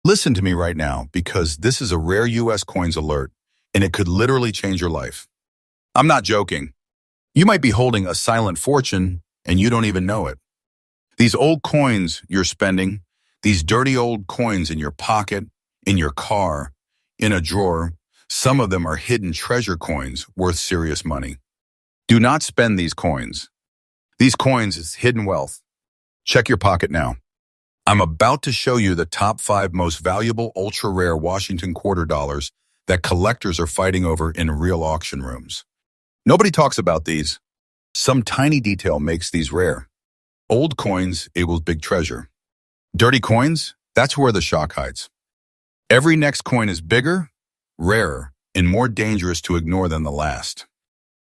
Listen to me right now because this is a rare US coins alert and it could literally change your life. I'm not joking. You might be holding a silent fortune and you don't even know it. These old coins you're spending, these dirty old coins in your pocket, in your car, in a drawer, some of them are hidden treasure coins worth serious money. Do not spend these coins. These coins is hidden wealth. Check your pocket now. I'm about to show you the top 5 most valuable ultra-rare Washington quarter dollars that collectors are fighting over in real auction rooms. Nobody talks about these. Some tiny detail makes these rare. Old coins equals big treasure. Dirty coins, that's where the shock hides. Every next coin is bigger, rarer, and more dangerous to ignore than the last.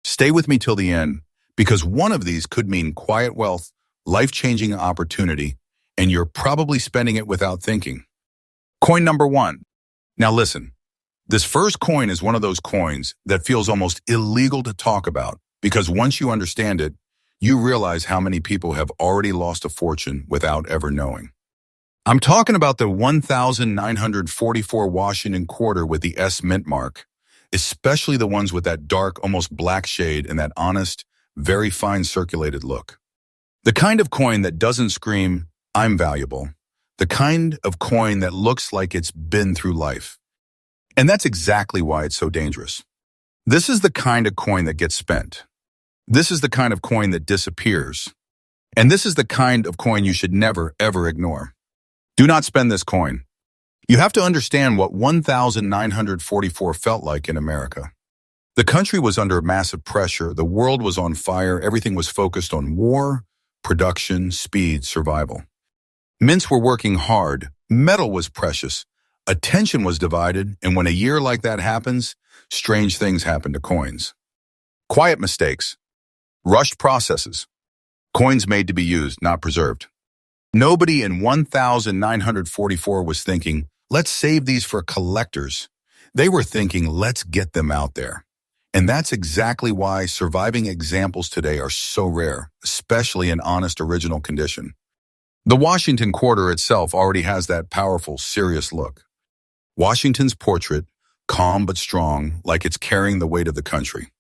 Stay with me till the end, because one of these could mean quiet wealth, life-changing opportunity, and you're probably spending it without thinking. Coin number 1. Now listen, this first coin is one of those coins that feels almost illegal to talk about because once you understand it, you realize how many people have already lost a fortune without ever knowing. I'm talking about the 1944 Washington quarter with the S mint mark, especially the ones with that dark, almost black shade and that honest, very fine circulated look. The kind of coin that doesn't scream, "I'm valuable." The kind of coin that looks like it's been through life. And that's exactly why it's so dangerous. This is the kind of coin that gets spent. This is the kind of coin that disappears. And this is the kind of coin you should never, ever ignore. Do not spend this coin. You have to understand what 1944 felt like in America. The country was under massive pressure. The world was on fire. Everything was focused on war, production, speed, survival. Mints were working hard. Metal was precious. Attention was divided. And when a year like that happens, strange things happen to coins. Quiet mistakes. Rushed processes. Coins made to be used, not preserved. Nobody in 1944 was thinking, let's save these for collectors. They were thinking, let's get them out there. And that's exactly why surviving examples today are so rare, especially in honest original condition. The Washington quarter itself already has that powerful, serious look. Washington's portrait, calm but strong, like it's carrying the weight of the country.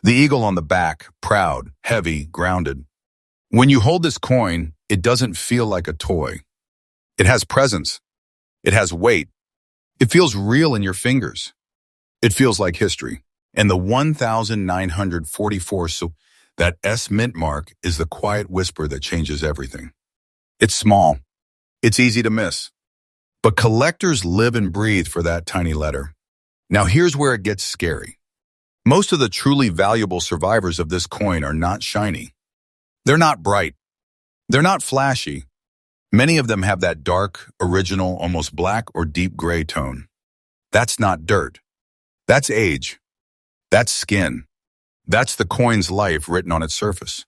The eagle on the back, proud, heavy, grounded. When you hold this coin, it doesn't feel like a toy. It has presence. It has weight. It feels real in your fingers. It feels like history. And the 1944, so that S mint mark is the quiet whisper that changes everything. It's small. It's easy to miss. But collectors live and breathe for that tiny letter. Now here's where it gets scary. Most of the truly valuable survivors of this coin are not shiny. They're not bright. They're not flashy. Many of them have that dark, original, almost black or deep gray tone. That's not dirt. That's age. That's skin. That's the coin's life written on its surface.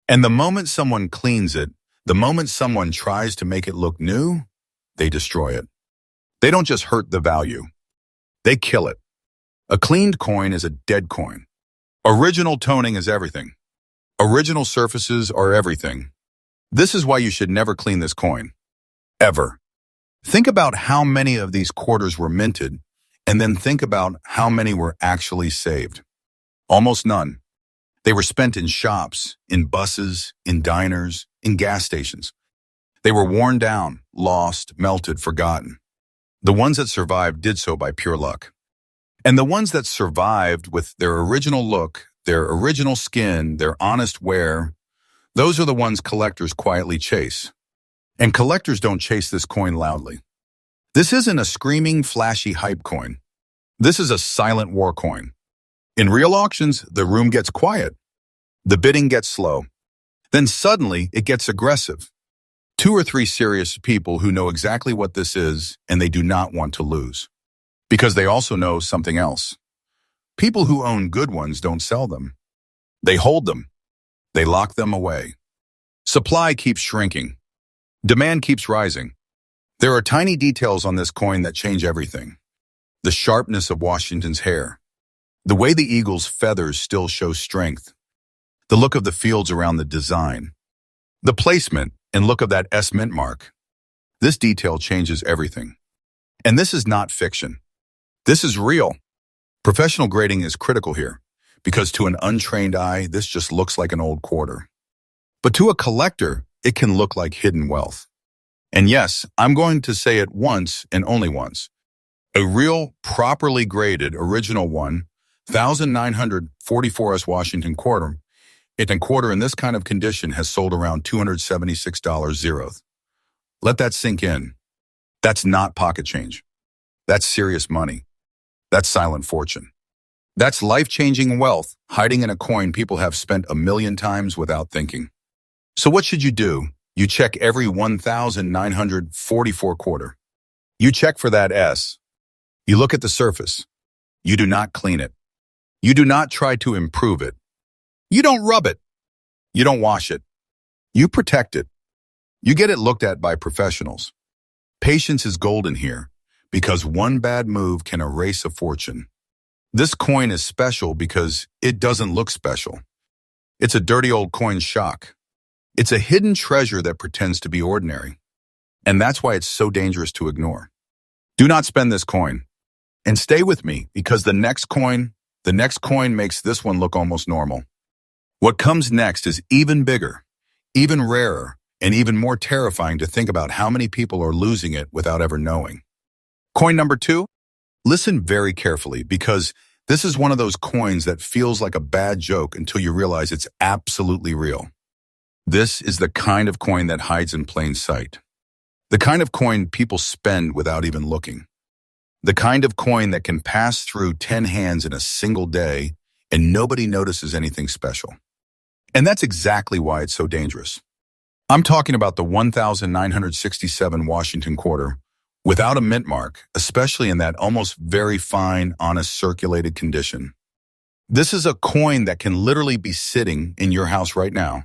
And the moment someone cleans it, the moment someone tries to make it look new, they destroy it. They don't just hurt the value. They kill it. A cleaned coin is a dead coin. Original toning is everything. Original surfaces are everything. This is why you should never clean this coin. Ever. Think about how many of these quarters were minted, and then think about how many were actually saved. Almost none. They were spent in shops, in buses, in diners, in gas stations. They were worn down, lost, melted, forgotten. The ones that survived did so by pure luck. And the ones that survived with their original look, their original skin, their honest wear, those are the ones collectors quietly chase. And collectors don't chase this coin loudly. This isn't a screaming, flashy hype coin. This is a silent war coin. In real auctions, the room gets quiet. The bidding gets slow. Then suddenly, it gets aggressive. 2 or 3 serious people who know exactly what this is, and they do not want to lose. Because they also know something else. People who own good ones don't sell them. They hold them. They lock them away. Supply keeps shrinking. Demand keeps rising. There are tiny details on this coin that change everything. The sharpness of Washington's hair. The way the eagle's feathers still show strength. The look of the fields around the design. The placement and look of that S mint mark. This detail changes everything. And this is not fiction. This is real. Professional grading is critical here, because to an untrained eye, this just looks like an old quarter. But to a collector, it can look like hidden wealth. And yes, I'm going to say it once and only once. A real, properly graded, original 1,944 Washington quarter, in this kind of condition has sold around $276 zeroth. Let that sink in. That's not pocket change. That's serious money. That's silent fortune. That's life-changing wealth hiding in a coin people have spent a million times without thinking. So what should you do? You check every 1,944 quarter. You check for that S. You look at the surface. You do not clean it. You do not try to improve it. You don't rub it. You don't wash it. You protect it. You get it looked at by professionals. Patience is golden here, because one bad move can erase a fortune. This coin is special because it doesn't look special. It's a dirty old coin shock. It's a hidden treasure that pretends to be ordinary. And that's why it's so dangerous to ignore. Do not spend this coin. And stay with me, because the next coin makes this one look almost normal. What comes next is even bigger, even rarer, and even more terrifying to think about how many people are losing it without ever knowing. Coin number 2, listen very carefully, because this is one of those coins that feels like a bad joke until you realize it's absolutely real. This is the kind of coin that hides in plain sight. The kind of coin people spend without even looking. The kind of coin that can pass through 10 hands in a single day and nobody notices anything special. And that's exactly why it's so dangerous. I'm talking about the 1,967 Washington quarter without a mint mark, especially in that almost very fine, honest, circulated condition. This is a coin that can literally be sitting in your house right now.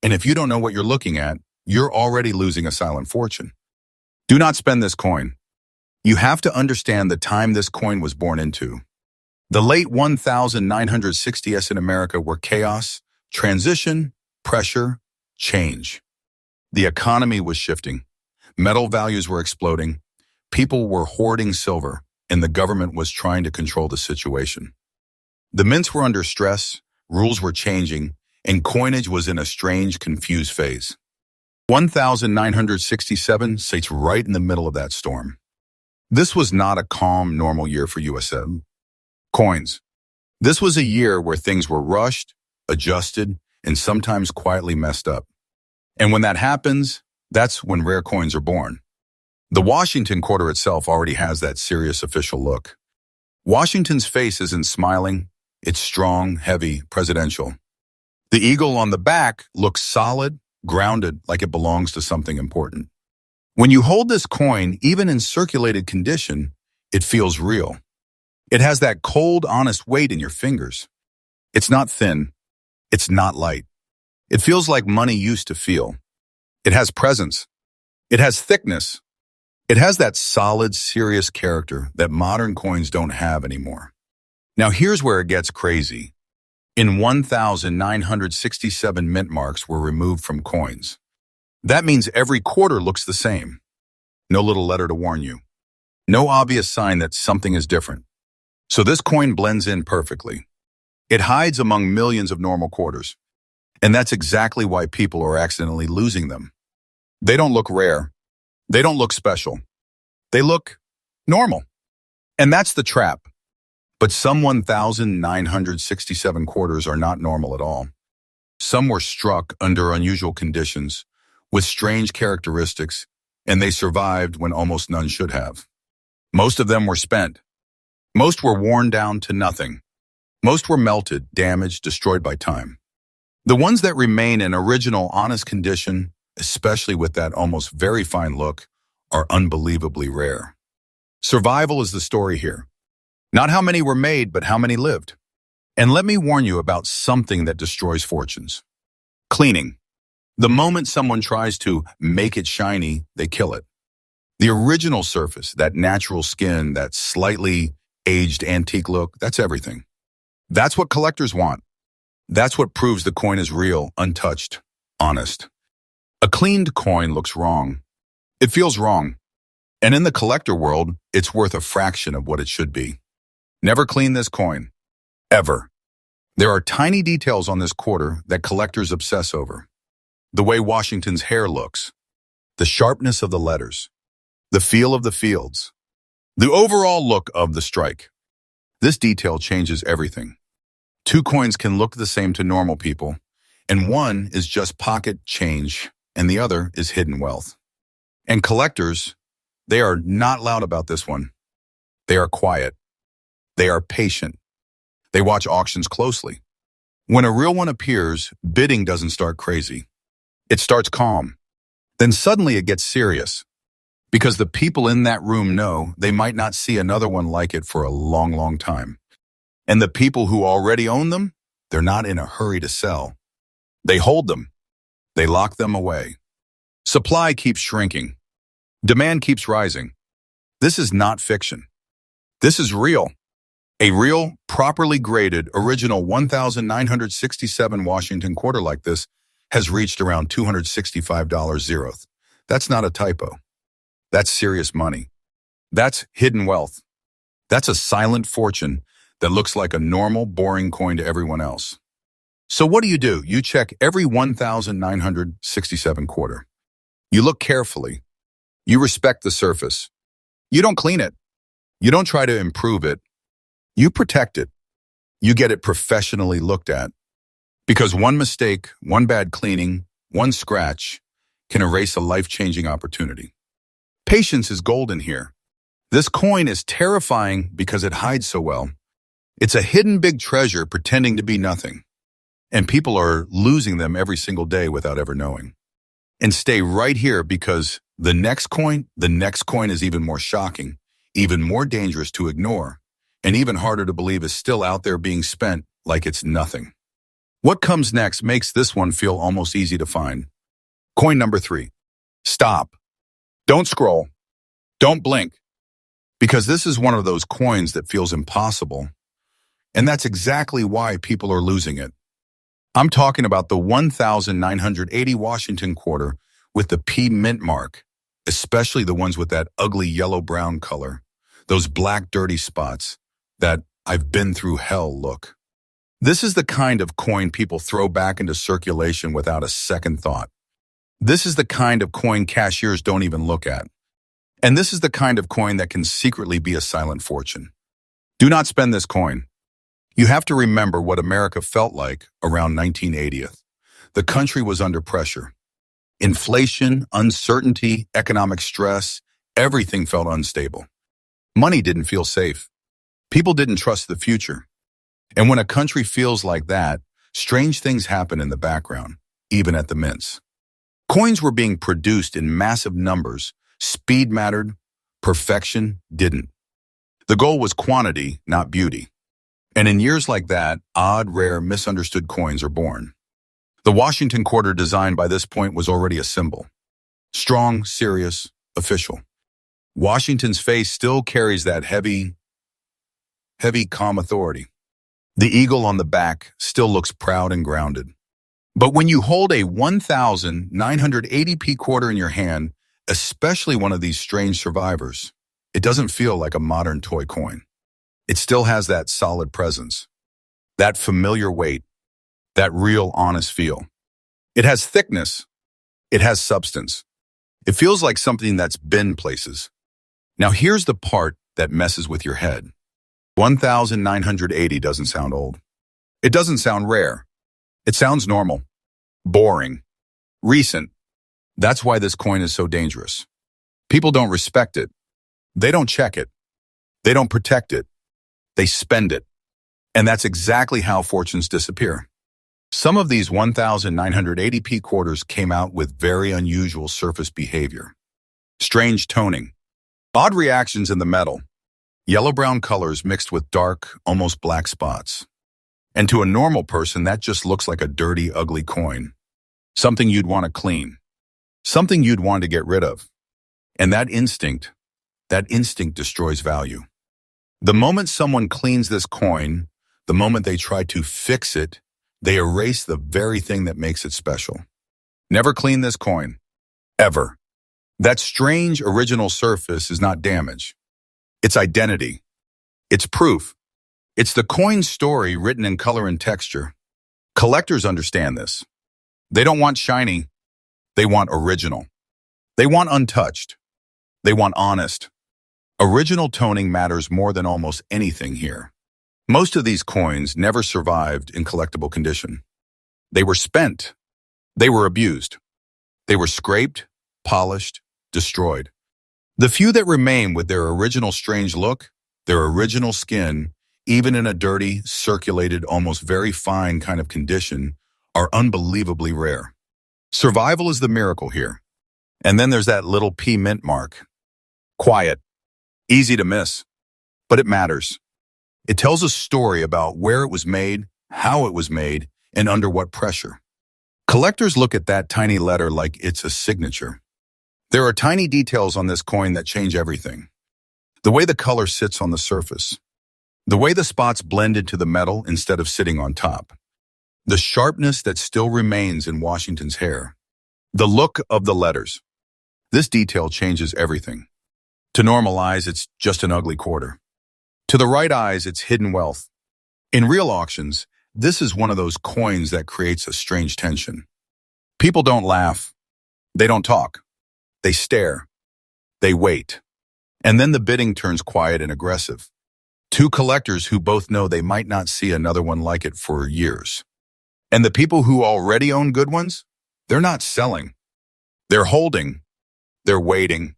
And if you don't know what you're looking at, you're already losing a silent fortune. Do not spend this coin. You have to understand the time this coin was born into. The late 1960s in America were chaos, transition, pressure, change. The economy was shifting. Metal values were exploding. People were hoarding silver, and the government was trying to control the situation. The mints were under stress, rules were changing, and coinage was in a strange, confused phase. 1967 sits right in the middle of that storm. This was not a calm, normal year for U.S. coins. This was a year where things were rushed, adjusted, and sometimes quietly messed up. And when that happens, that's when rare coins are born. The Washington quarter itself already has that serious official look. Washington's face isn't smiling, it's strong, heavy, presidential. The eagle on the back looks solid, grounded, like it belongs to something important. When you hold this coin, even in circulated condition, it feels real. It has that cold, honest weight in your fingers. It's not thin. It's not light. It feels like money used to feel. It has presence. It has thickness. It has that solid, serious character that modern coins don't have anymore. Now here's where it gets crazy. In 1,967 mint marks were removed from coins. That means every quarter looks the same. No little letter to warn you. No obvious sign that something is different. So this coin blends in perfectly. It hides among millions of normal quarters. And that's exactly why people are accidentally losing them. They don't look rare. They don't look special. They look normal. And that's the trap. But some 1,967 quarters are not normal at all. Some were struck under unusual conditions, with strange characteristics, and they survived when almost none should have. Most of them were spent. Most were worn down to nothing. Most were melted, damaged, destroyed by time. The ones that remain in original, honest condition, especially with that almost very fine look, are unbelievably rare. Survival is the story here. Not how many were made, but how many lived. And let me warn you about something that destroys fortunes. Cleaning. The moment someone tries to make it shiny, they kill it. The original surface, that natural skin, that slightly aged antique look, that's everything. That's what collectors want. That's what proves the coin is real, untouched, honest. A cleaned coin looks wrong. It feels wrong. And in the collector world, it's worth a fraction of what it should be. Never clean this coin. Ever. There are tiny details on this quarter that collectors obsess over. The way Washington's hair looks, the sharpness of the letters, the feel of the fields, the overall look of the strike. This detail changes everything. Two coins can look the same to normal people, and one is just pocket change, and the other is hidden wealth. And collectors, they are not loud about this one. They are quiet. They are patient. They watch auctions closely. When a real one appears, bidding doesn't start crazy. It starts calm. Then suddenly it gets serious, because the people in that room know they might not see another one like it for a long, long time. And the people who already own them, they're not in a hurry to sell. They hold them. They lock them away. Supply keeps shrinking. Demand keeps rising. This is not fiction. This is real. A real, properly graded, original 1,967 Washington quarter like this has reached around $265 zeroth. That's not a typo. That's serious money. That's hidden wealth. That's a silent fortune that looks like a normal, boring coin to everyone else. So what do? You check every 1,967 quarter. You look carefully. You respect the surface. You don't clean it. You don't try to improve it. You protect it. You get it professionally looked at. Because one mistake, one bad cleaning, one scratch can erase a life-changing opportunity. Patience is golden here. This coin is terrifying because it hides so well. It's a hidden big treasure pretending to be nothing. And people are losing them every single day without ever knowing. And stay right here because the next coin is even more shocking, even more dangerous to ignore, and even harder to believe is still out there being spent like it's nothing. What comes next makes this one feel almost easy to find. Coin number 3. Stop. Don't scroll. Don't blink. Because this is one of those coins that feels impossible. And that's exactly why people are losing it. I'm talking about the 1,980 Washington quarter with the P mint mark, especially the ones with that ugly yellow-brown color, those black dirty spots, that I've been through hell look. This is the kind of coin people throw back into circulation without a second thought. This is the kind of coin cashiers don't even look at. And this is the kind of coin that can secretly be a silent fortune. Do not spend this coin. You have to remember what America felt like around 1980. The country was under pressure. Inflation, uncertainty, economic stress, everything felt unstable. Money didn't feel safe. People didn't trust the future. And when a country feels like that, strange things happen in the background, even at the mints. Coins were being produced in massive numbers. Speed mattered. Perfection didn't. The goal was quantity, not beauty. And in years like that, odd, rare, misunderstood coins are born. The Washington quarter design by this point was already a symbol. Strong, serious, official. Washington's face still carries that heavy, calm authority. The eagle on the back still looks proud and grounded. But when you hold a 1,980p quarter in your hand, especially one of these strange survivors, it doesn't feel like a modern toy coin. It still has that solid presence, that familiar weight, that real honest feel. It has thickness. It has substance. It feels like something that's been places. Now here's the part that messes with your head. 1,980 doesn't sound old. It doesn't sound rare. It sounds normal, boring, recent. That's why this coin is so dangerous. People don't respect it. They don't check it. They don't protect it. They spend it. And that's exactly how fortunes disappear. Some of these 1,980p quarters came out with very unusual surface behavior. Strange toning. Odd reactions in the metal. Yellow-brown colors mixed with dark, almost black spots. And to a normal person, that just looks like a dirty, ugly coin. Something you'd want to clean. Something you'd want to get rid of. And that instinct destroys value. The moment someone cleans this coin, the moment they try to fix it, they erase the very thing that makes it special. Never clean this coin. Ever. That strange original surface is not damage. It's identity. It's proof. It's the coin's story written in color and texture. Collectors understand this. They don't want shiny. They want original. They want untouched. They want honest. Original toning matters more than almost anything here. Most of these coins never survived in collectible condition. They were spent. They were abused. They were scraped, polished, destroyed. The few that remain with their original strange look, their original skin, even in a dirty, circulated, almost very fine kind of condition, are unbelievably rare. Survival is the miracle here. And then there's that little P mint mark. Quiet, easy to miss, but it matters. It tells a story about where it was made, how it was made, and under what pressure. Collectors look at that tiny letter like it's a signature. There are tiny details on this coin that change everything. The way the color sits on the surface. The way the spots blend into the metal instead of sitting on top. The sharpness that still remains in Washington's hair. The look of the letters. This detail changes everything. To normal eyes, it's just an ugly quarter. To the right eyes, it's hidden wealth. In real auctions, this is one of those coins that creates a strange tension. People don't laugh. They don't talk. They stare. They wait. And then the bidding turns quiet and aggressive. Two collectors who both know they might not see another one like it for years. And the people who already own good ones, they're not selling. They're holding. They're waiting.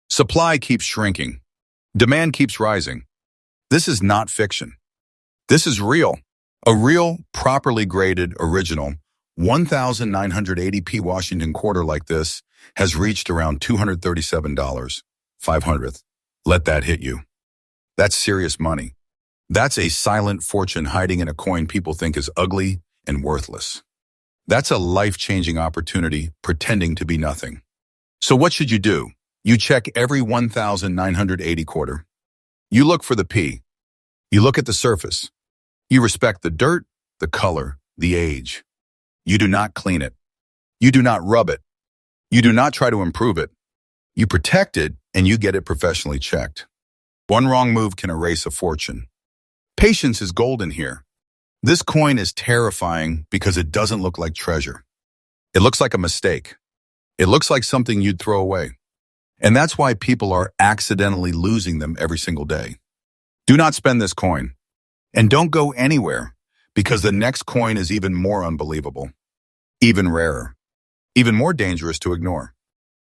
Supply keeps shrinking. Demand keeps rising. This is not fiction. This is real. A real, properly graded, original 1,980p Washington quarter like this has reached around $237, 500th. Let that hit you. That's serious money. That's a silent fortune hiding in a coin people think is ugly and worthless. That's a life-changing opportunity pretending to be nothing. So what should you do? You check every 1,980 quarter. You look for the P. You look at the surface. You respect the dirt, the color, the age. You do not clean it. You do not rub it. You do not try to improve it. You protect it and you get it professionally checked. One wrong move can erase a fortune. Patience is golden here. This coin is terrifying because it doesn't look like treasure. It looks like a mistake. It looks like something you'd throw away. And that's why people are accidentally losing them every single day. Do not spend this coin. And don't go anywhere, because the next coin is even more unbelievable, even rarer, even more dangerous to ignore.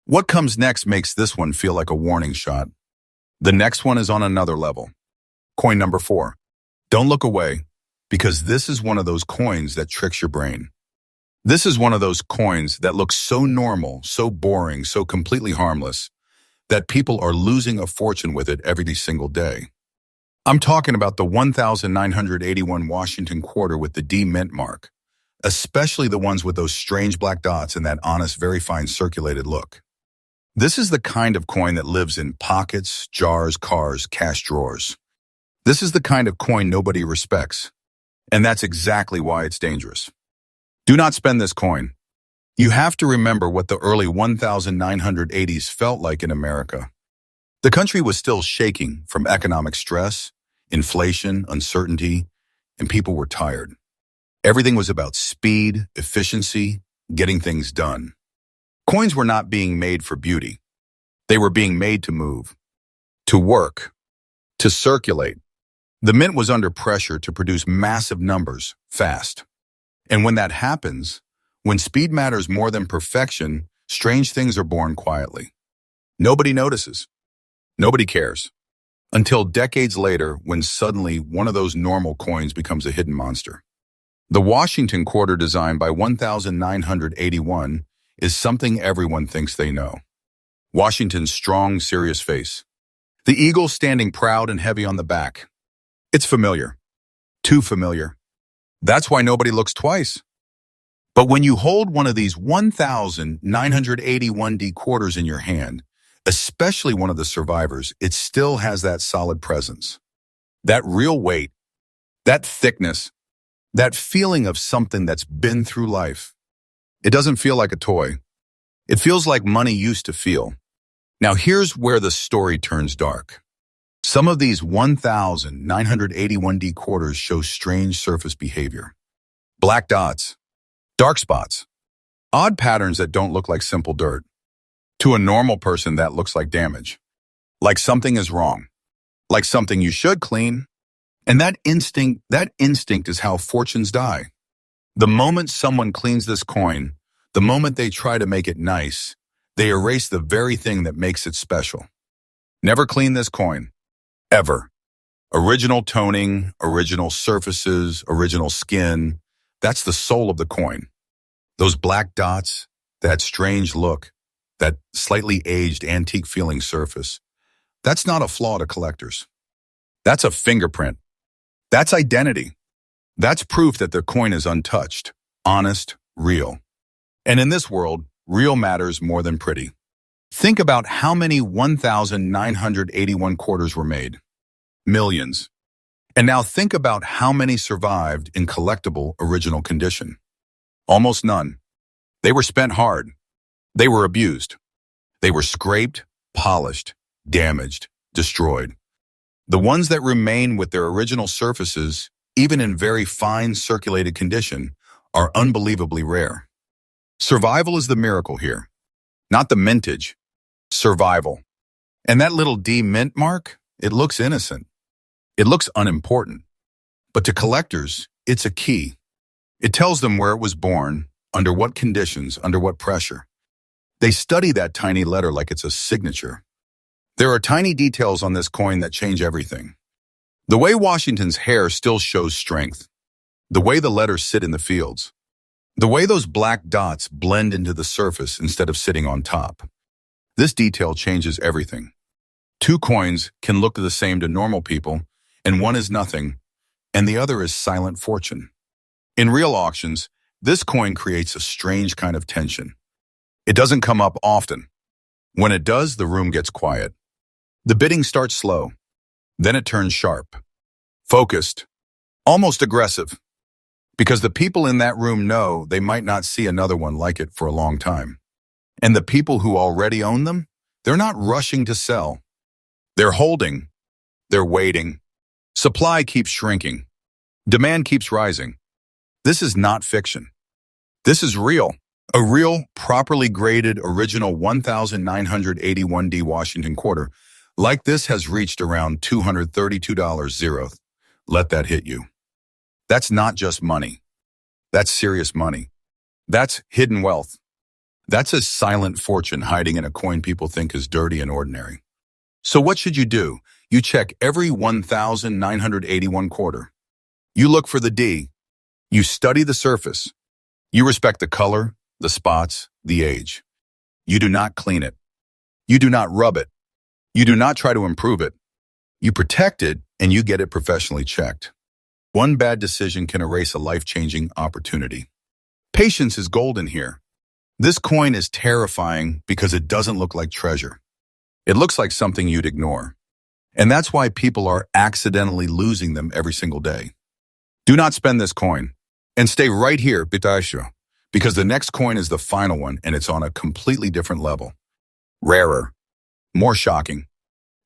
What comes next makes this one feel like a warning shot. The next one is on another level. Coin number 4. Don't look away, because this is one of those coins that tricks your brain. This is one of those coins that looks so normal, so boring, so completely harmless, that people are losing a fortune with it every single day. I'm talking about the 1,981 Washington quarter with the D mint mark, especially the ones with those strange black dots and that honest, very fine circulated look. This is the kind of coin that lives in pockets, jars, cars, cash drawers. This is the kind of coin nobody respects, and that's exactly why it's dangerous. Do not spend this coin. You have to remember what the early 1980s felt like in America. The country was still shaking from economic stress, inflation, uncertainty, and people were tired. Everything was about speed, efficiency, getting things done. Coins were not being made for beauty. They were being made to move, to work, to circulate. The mint was under pressure to produce massive numbers fast. And when that happens, when speed matters more than perfection, strange things are born quietly. Nobody notices. Nobody cares. Until decades later, when suddenly one of those normal coins becomes a hidden monster. The Washington quarter design by 1981 is something everyone thinks they know. Washington's strong, serious face. The eagle standing proud and heavy on the back. It's familiar. Too familiar. That's why nobody looks twice. But when you hold one of these 1,981D quarters in your hand, especially one of the survivors, it still has that solid presence. That real weight, that thickness, that feeling of something that's been through life. It doesn't feel like a toy. It feels like money used to feel. Now here's where the story turns dark. Some of these 1,981D quarters show strange surface behavior. Black dots, dark spots, odd patterns that don't look like simple dirt. To a normal person, that looks like damage. Like something is wrong. Like something you should clean. And that instinct is how fortunes die. The moment someone cleans this coin, the moment they try to make it nice, they erase the very thing that makes it special. Never clean this coin. Ever. Original toning, original surfaces, original skin. That's the soul of the coin. Those black dots, that strange look, that slightly aged antique feeling surface. That's not a flaw to collectors. That's a fingerprint. That's identity. That's proof that the coin is untouched, honest, real. And in this world, real matters more than pretty. Think about how many 1,981 quarters were made. Millions. And now think about how many survived in collectible original condition. Almost none. They were spent hard. They were abused. They were scraped, polished, damaged, destroyed. The ones that remain with their original surfaces, even in very fine circulated condition, are unbelievably rare. Survival is the miracle here. Not the mintage. Survival. And that little D mint mark, it looks innocent. It looks unimportant. But to collectors, it's a key. It tells them where it was born, under what conditions, under what pressure. They study that tiny letter like it's a signature. There are tiny details on this coin that change everything. The way Washington's hair still shows strength. The way the letters sit in the fields. The way those black dots blend into the surface instead of sitting on top. This detail changes everything. Two coins can look the same to normal people, and one is nothing, and the other is silent fortune. In real auctions, this coin creates a strange kind of tension. It doesn't come up often. When it does, the room gets quiet. The bidding starts slow. Then it turns sharp. Focused. Almost aggressive. Because the people in that room know they might not see another one like it for a long time. And the people who already own them, they're not rushing to sell. They're holding. They're waiting. Supply keeps shrinking. Demand keeps rising. This is not fiction. This is real. A real, properly graded, original 1,981D Washington quarter like this has reached around $232. Let that hit you. That's not just money. That's serious money. That's hidden wealth. That's a silent fortune hiding in a coin people think is dirty and ordinary. So what should you do? You check every 1,981 quarter. You look for the D. You study the surface. You respect the color, the spots, the age. You do not clean it. You do not rub it. You do not try to improve it. You protect it and you get it professionally checked. One bad decision can erase a life-changing opportunity. Patience is golden here. This coin is terrifying because it doesn't look like treasure. It looks like something you'd ignore. And that's why people are accidentally losing them every single day. Do not spend this coin. And stay right here, Bitaisho, because the next coin is the final one and it's on a completely different level. Rarer, more shocking,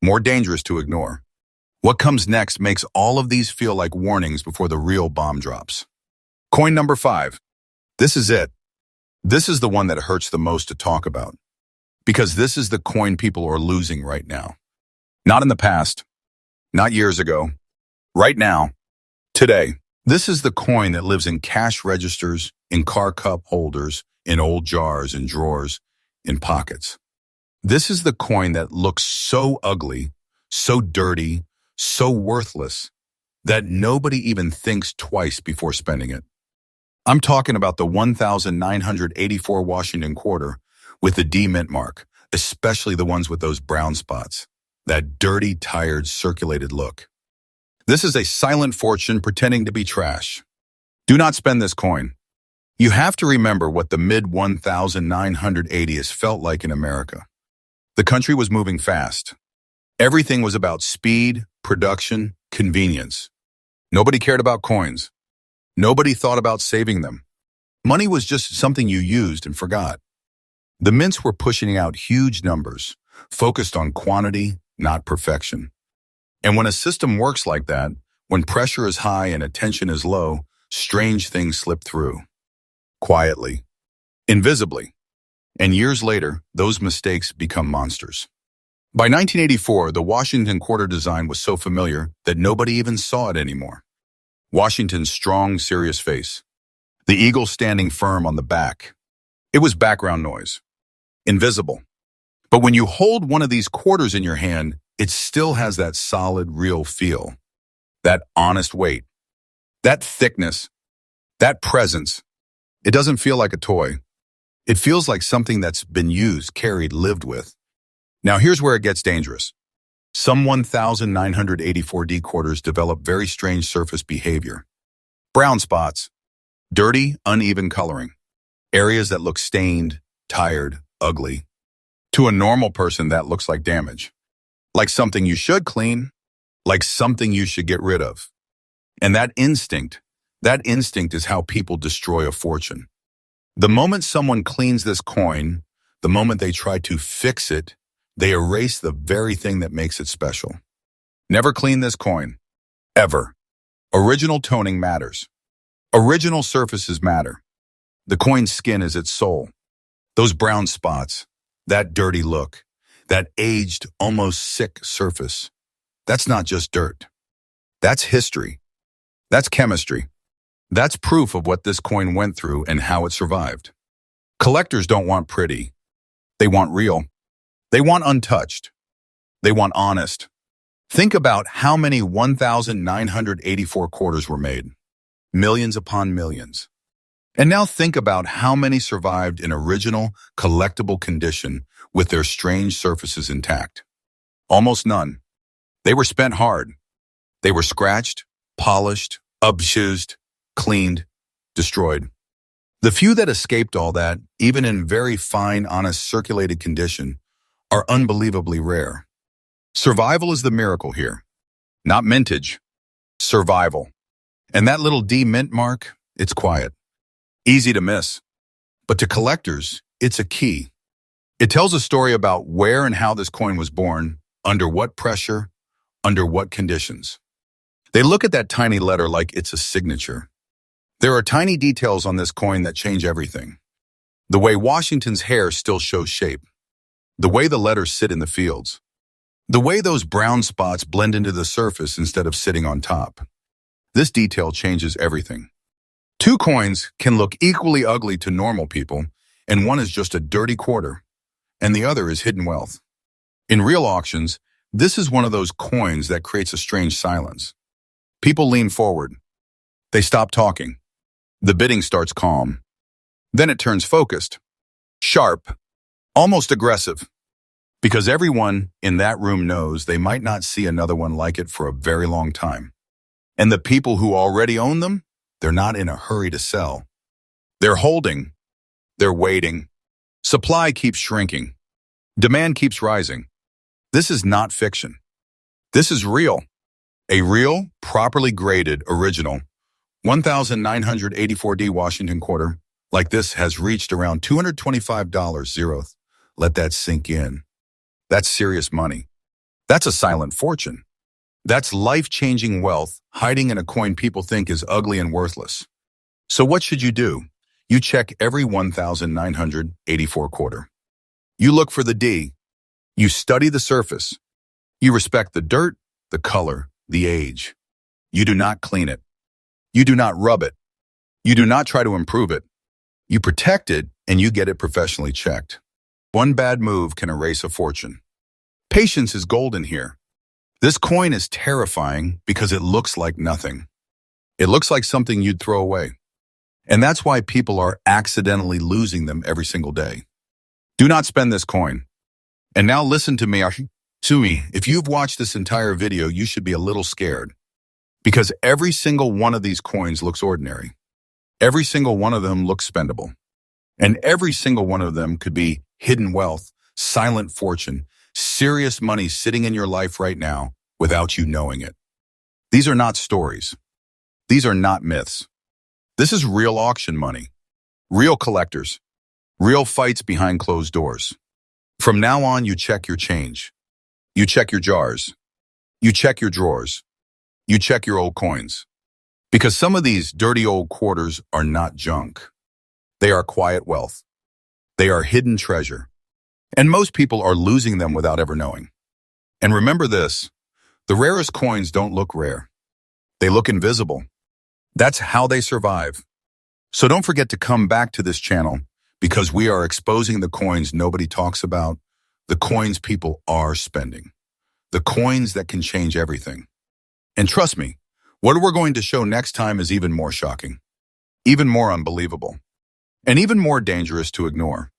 more dangerous to ignore. What comes next makes all of these feel like warnings before the real bomb drops. Coin number 5. This is it. This is the one that hurts the most to talk about. Because this is the coin people are losing right now. Not in the past. Not years ago. Right now. Today. This is the coin that lives in cash registers, in car cup holders, in old jars, in drawers, in pockets. This is the coin that looks so ugly, so dirty, so worthless, that nobody even thinks twice before spending it. I'm talking about the 1,984 Washington quarter with the D mint mark, especially the ones with those brown spots, that dirty, tired, circulated look. This is a silent fortune pretending to be trash. Do not spend this coin. You have to remember what the mid-1980s felt like in America. The country was moving fast. Everything was about speed, production, convenience. Nobody cared about coins. Nobody thought about saving them. Money was just something you used and forgot. The mints were pushing out huge numbers, focused on quantity, not perfection. And when a system works like that, when pressure is high and attention is low, strange things slip through. Quietly. Invisibly. And years later, those mistakes become monsters. By 1984, the Washington quarter design was so familiar that nobody even saw it anymore. Washington's strong, serious face. The eagle standing firm on the back. It was background noise. Invisible. But when you hold one of these quarters in your hand, it still has that solid, real feel. That honest weight. That thickness. That presence. It doesn't feel like a toy. It feels like something that's been used, carried, lived with. Now here's where it gets dangerous. Some 1984D quarters develop very strange surface behavior. Brown spots. Dirty, uneven coloring. Areas that look stained, tired, ugly. To a normal person, that looks like damage. Like something you should clean. Like something you should get rid of. And that instinct is how people destroy a fortune. The moment someone cleans this coin, the moment they try to fix it, they erase the very thing that makes it special. Never clean this coin. Ever. Original toning matters. Original surfaces matter. The coin's skin is its soul. Those brown spots, that dirty look, that aged, almost sick surface. That's not just dirt. That's history. That's chemistry. That's proof of what this coin went through and how it survived. Collectors don't want pretty. They want real. They want untouched. They want honest. Think about how many 1,984 quarters were made. Millions upon millions. And now think about how many survived in original, collectible condition with their strange surfaces intact. Almost none. They were spent hard. They were scratched, polished, abused, cleaned, destroyed. The few that escaped all that, even in very fine, honest, circulated condition, are unbelievably rare. Survival is the miracle here. Not mintage. Survival. And that little D mint mark, it's quiet. Easy to miss. But to collectors, it's a key. It tells a story about where and how this coin was born, under what pressure, under what conditions. They look at that tiny letter like it's a signature. There are tiny details on this coin that change everything. The way Washington's hair still shows shape. The way the letters sit in the fields. The way those brown spots blend into the surface instead of sitting on top. This detail changes everything. Two coins can look equally ugly to normal people, and one is just a dirty quarter, and the other is hidden wealth. In real auctions, this is one of those coins that creates a strange silence. People lean forward. They stop talking. The bidding starts calm. Then it turns focused, sharp, almost aggressive, because everyone in that room knows they might not see another one like it for a very long time. And the people who already own them, they're not in a hurry to sell. They're holding. They're waiting. Supply keeps shrinking. Demand keeps rising. This is not fiction. This is real. A real, properly graded, original 1,984D Washington quarter like this has reached around $225 zeroth. Let that sink in. That's serious money. That's a silent fortune. That's life-changing wealth hiding in a coin people think is ugly and worthless. So what should you do? You check every 1,984 quarter. You look for the D. You study the surface. You respect the dirt, the color, the age. You do not clean it. You do not rub it. You do not try to improve it. You protect it and you get it professionally checked. One bad move can erase a fortune. Patience is golden here. This coin is terrifying because it looks like nothing. It looks like something you'd throw away. And that's why people are accidentally losing them every single day. Do not spend this coin. And now listen to me. If you've watched this entire video, you should be a little scared. Because every single one of these coins looks ordinary. Every single one of them looks spendable. And every single one of them could be hidden wealth, silent fortune, serious money sitting in your life right now without you knowing it. These are not stories. These are not myths. This is real auction money. Real collectors. Real fights behind closed doors. From now on, you check your change. You check your jars. You check your drawers. You check your old coins. Because some of these dirty old quarters are not junk. They are quiet wealth. They are hidden treasure. And most people are losing them without ever knowing. And remember this, the rarest coins don't look rare. They look invisible. That's how they survive. So don't forget to come back to this channel because we are exposing the coins nobody talks about, the coins people are spending, the coins that can change everything. And trust me, what we're going to show next time is even more shocking, even more unbelievable, and even more dangerous to ignore.